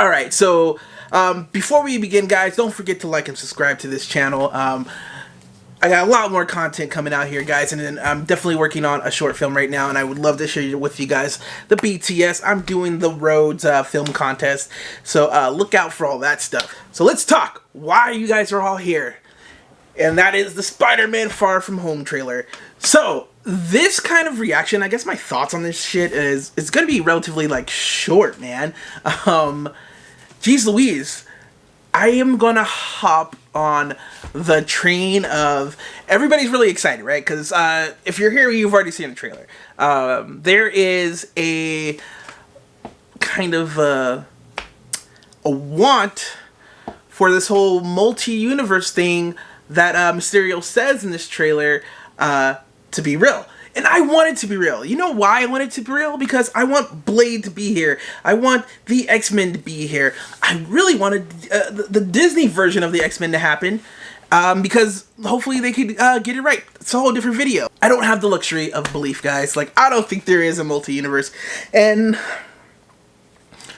Alright, so before we begin, guys, don't forget to like and subscribe to this channel. I got a lot more content coming out here, guys, and I'm definitely working on a short film right now, and I would love to share with you guys the BTS. I'm doing the Rhodes film contest, so look out for all that stuff. So let's talk why you guys are all here, and that is the Spider-Man Far From Home trailer. So this kind of reaction, I guess my thoughts on this shit is, it's gonna be relatively, like, short, man. Geez Louise, I am gonna hop on the train of everybody's really excited, right? Because if you're here, you've already seen the trailer. There is a kind of a want for this whole multi-universe thing that Mysterio says in this trailer to be real. And I want it to be real. You know why I want it to be real? Because I want Blade to be here. I want the X-Men to be here. I really wanted the Disney version of the X-Men to happen. Because hopefully they could get it right. It's a whole different video. I don't have the luxury of belief, guys. Like, I don't think there is a multi-universe. And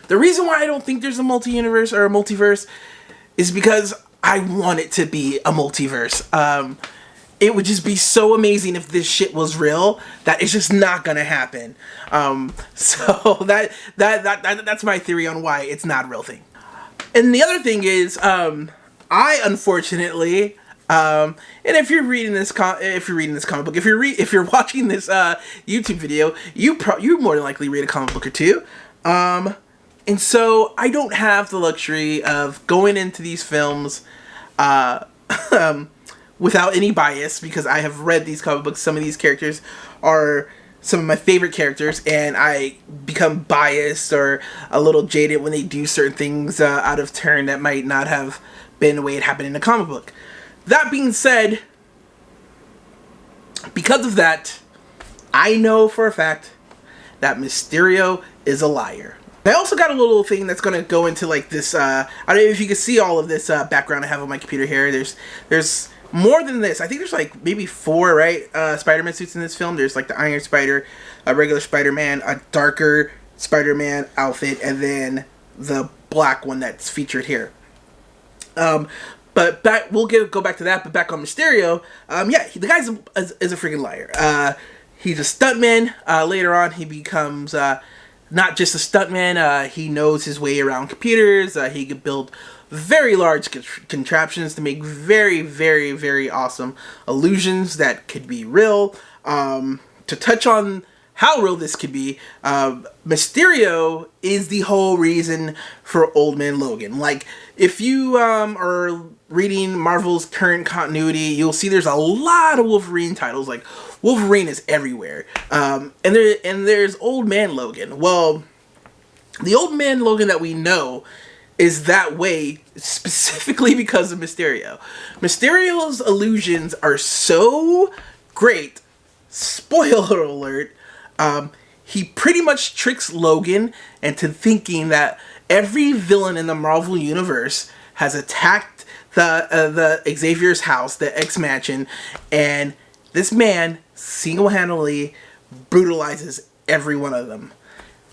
the reason why I don't think there's a multi-universe or a multiverse is because I want it to be a multiverse. It would just be so amazing if this shit was real that it's just not gonna happen. So that's my theory on why it's not a real thing. And the other thing is, I unfortunately, and if you're reading this comic book, if you're watching this YouTube video, you more than likely read a comic book or two. And so I don't have the luxury of going into these films without any bias, because I have read these comic books. Some of these characters are some of my favorite characters, and I become biased or a little jaded when they do certain things out of turn that might not have been the way it happened in the comic book. That being said, because of that, I know for a fact that Mysterio is a liar. I also got a little thing that's going to go into, like, this, I don't know if you can see all of this background I have on my computer here. There's more than this. I think there's, like, maybe 4, right, Spider-Man suits in this film. There's, like, the Iron Spider, a regular Spider-Man, a darker Spider-Man outfit, and then the black one that's featured here. But we'll go back to that, but back on Mysterio, yeah, the guy's is a freaking liar. He's a stuntman. Later on, he becomes, not just a stuntman, he knows his way around computers. He could build very large contraptions to make very, very, very awesome illusions that could be real. To touch on how real this could be, Mysterio is the whole reason for Old Man Logan. Like, if you are reading Marvel's current continuity, you'll see there's a lot of Wolverine titles. Like, Wolverine is everywhere. And there's Old Man Logan. Well, the Old Man Logan that we know is that way specifically because of Mysterio. Mysterio's illusions are so great. Spoiler alert. He pretty much tricks Logan into thinking that every villain in the Marvel Universe has attacked the Xavier's house, the X-Mansion, and this man single-handedly brutalizes every one of them.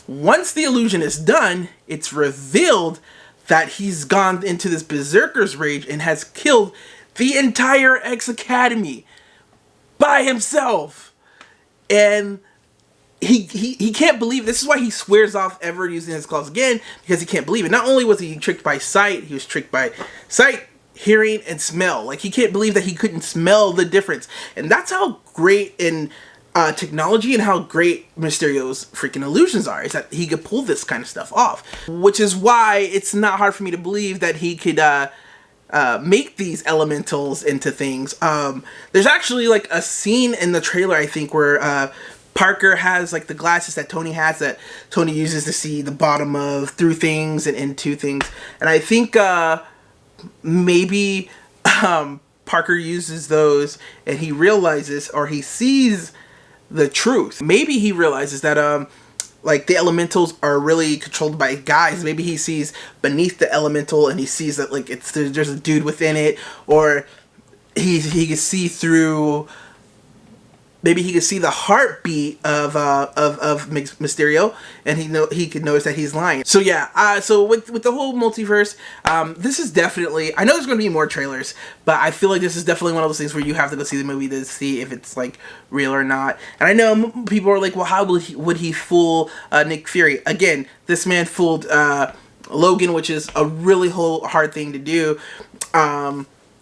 Once the illusion is done, it's revealed that he's gone into this berserker's rage and has killed the entire X Academy by himself. And he can't believe, this is why he swears off ever using his claws again, because he can't believe it. Not only was he tricked by sight, he was tricked by sight, hearing, and smell. Like, he can't believe that he couldn't smell the difference. And that's how great in technology and how great Mysterio's freaking illusions are, is that he could pull this kind of stuff off. Which is why it's not hard for me to believe that he could make these elementals into things. There's actually, like, a scene in the trailer, I think, where Parker has, like, the glasses that Tony has, that Tony uses to see the bottom of, through things and into things. And I think maybe Parker uses those and he realizes, or he sees the truth. Maybe he realizes that like, the elementals are really controlled by guys. Maybe he sees beneath the elemental and he sees that, like, there's a dude within it, or he can see through maybe he could see the heartbeat of Mysterio, and he could notice that he's lying. So yeah, so with the whole multiverse, this is definitely, I know there's going to be more trailers, but I feel like this is definitely one of those things where you have to go see the movie to see if it's like real or not. And I know people are like, well, how would he fool Nick Fury? Again, this man fooled Logan, which is a really hard thing to do.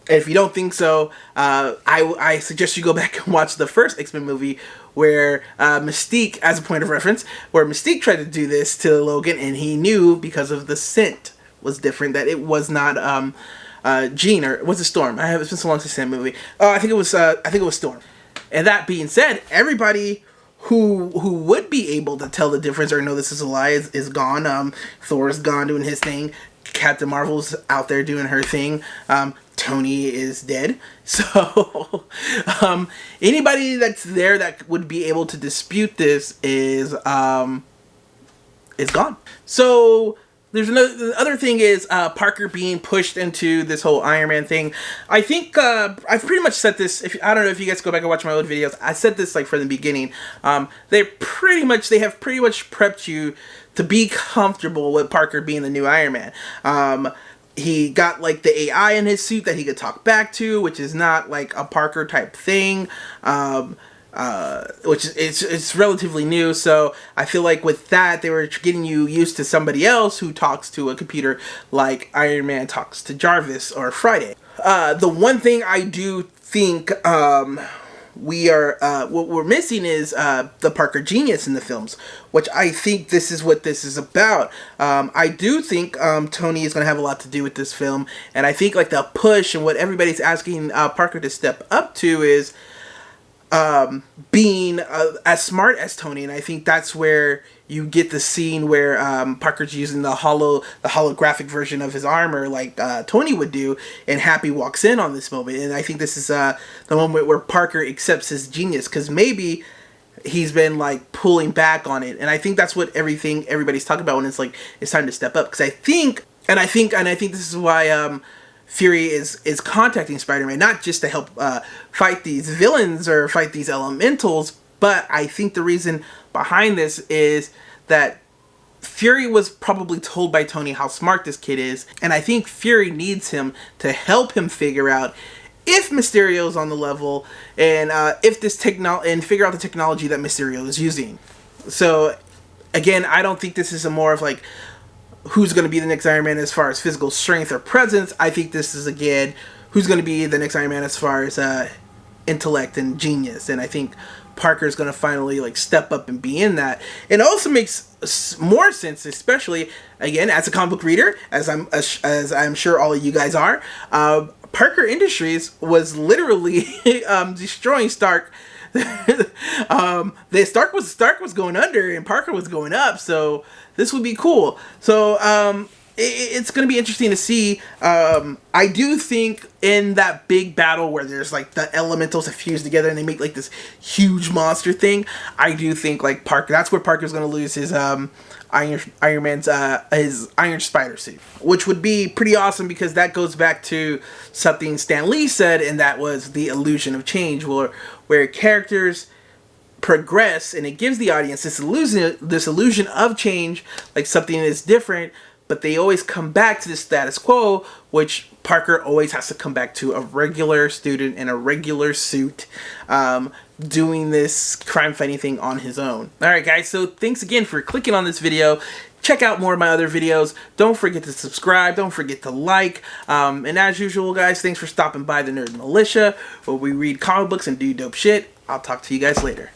If you don't think so, I suggest you go back and watch the first X-Men movie where Mystique, as a point of reference, where Mystique tried to do this to Logan, and he knew because of the scent was different that it was not Jean, or was it Storm? It's been so long since I've seen that movie. I think it was Storm. And that being said, everybody who would be able to tell the difference or know this is a lie is gone. Thor's gone doing his thing. Captain Marvel's out there doing her thing. Tony is dead. So anybody that's there that would be able to dispute this is gone. So there's the other thing is Parker being pushed into this whole Iron Man thing. I think I've pretty much said this. I don't know if you guys go back and watch my old videos. I said this like from the beginning. They have pretty much prepped you to be comfortable with Parker being the new Iron Man. He got like the AI in his suit that he could talk back to, which is not like a Parker type thing, which it's relatively new. So I feel like with that, they were getting you used to somebody else who talks to a computer like Iron Man talks to Jarvis or Friday. The one thing I do think what we're missing is the Parker genius in the films, which I think this is what this is about. I do think Tony is going to have a lot to do with this film, and I think like the push and what everybody's asking Parker to step up to is being as smart as Tony, and I think that's where you get the scene where Parker's using the holographic version of his armor like Tony would do, and Happy walks in on this moment, and I think this is the moment where Parker accepts his genius, because maybe he's been like pulling back on it, and I think that's what everybody's talking about when it's like it's time to step up, because I think this is why Fury is contacting Spider-Man, not just to help fight these villains or fight these elementals, but I think the reason behind this is that Fury was probably told by Tony how smart this kid is, and I think Fury needs him to help him figure out if Mysterio's on the level, and figure out the technology that Mysterio is using. So again, I don't think this is a more of like who's going to be the next Iron Man as far as physical strength or presence. I think this is again who's going to be the next Iron Man as far as intellect and genius, and I think Parker's going to finally like step up and be in that. It also makes more sense, especially again as a comic book reader, as I'm sure all of you guys are. Parker Industries was literally destroying Stark. Stark was going under and Parker was going up, so this would be cool. So it's going to be interesting to see. I do think in that big battle where there's like the elementals that fuse together and they make like this huge monster thing, I do think like Parker, that's where Parker's going to lose his Iron Man's his Iron Spider suit, which would be pretty awesome, because that goes back to something Stan Lee said, and that was the illusion of change, where characters progress and it gives the audience this illusion of change, like something is different, but they always come back to the status quo, which Parker always has to come back to a regular student in a regular suit, doing this crime fighting thing on his own. Alright guys, so thanks again for clicking on this video. Check out more of my other videos. Don't forget to subscribe. Don't forget to like. And as usual guys, thanks for stopping by the Nerd Militia, where we read comic books and do dope shit. I'll talk to you guys later.